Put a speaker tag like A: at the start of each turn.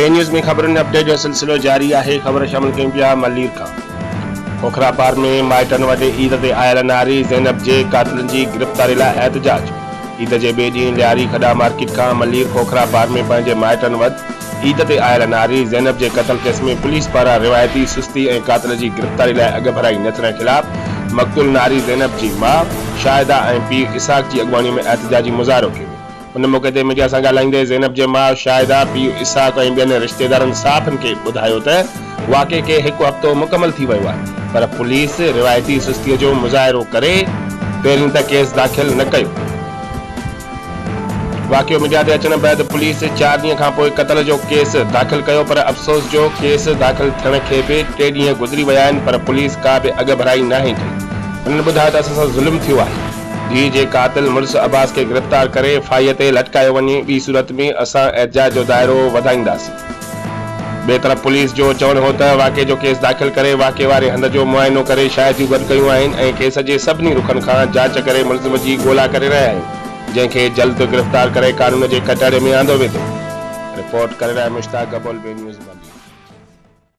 A: बे न्यूज़ में खबरुनि अपडेट जो सिलसिलो जारी है। खबर शामिल कयूं पिया मलीर का। खोखरा पार में माइटनि वॾे ईद ते आयल नारी ज़ैनब जे कातिलनि जी गिरफ़्तारी लाइ एहतजाज। ईद जे ॿिए ॾींहुं लियारी खॾा मार्केट खां मलीर खोखरा पार में पंहिंजे माइटनि वटि ईद ते आयल नारी ज़ैनब जे क़त्ल केस में पुलिस पारां रिवायती सुस्ती ऐं कातिल जी गिरफ़्तारी लाइ अॻ भराई न थियण ख़िलाफ़ मक़तूल नारी ज़ैनब जी माउ शाहिदा ऐं पीउ इसाक जी अॻवानी में एहतजाजी मुज़ाहिरो कयो। उन मौक़े ते मीडिया सां ॻाल्हाईंदे ज़ैनब जे माउ शाहिदा, पीउ इसाक ऐं ॿियनि रिश्तेदारनि साफ़नि खे ॿुधायो त वाक़े खे हिकु हफ़्तो मुकमल थी वियो आहे, पर पुलिस रिवायती सुस्तीअ जो मुज़ाहिरो करे पहिरीं त केस दाख़िल न कयो। वाक़ियो मीडिया ते अचण बैदि पुलिस 4 ॾींहं खां पोइ क़त्ल जो केस दाख़िल कयो, पर अफ़सोस जो केस दाख़िल थियण खे बि 3 ॾींहं गुज़री विया आहिनि, पर पुलिस का बि अॻ भराई नाहे कई। उन्हनि ॿुधायो त असां सां ज़ुल्म थियो आहे। धीउ जे कातिल मुड़ुस अब्बास खे गिरफ़्तार करे फाहीअ ते लटकायो वञे, ॿी सूरत में असां एहतजाज जो दाइरो वधाईंदासीं। ॿिए तरफ़ पुलिस जो चवणु हो त वाक़े जो केस दाख़िल करे वाक़े वारे हंध जो मुआइनो करे शाहिदियूं गॾु कयूं आहिनि ऐं केस जे सभिनी रुखनि खां जांच करे मुलज़िम जी ॻोल्हा करे रहिया आहिनि, जंहिंखे जल्द गिरफ़्तार करे कानून जे कटहरे में आंदो वेंदो। रिपोर्ट करे रहिया मुश्ताक अबुल, बे न्यूज़।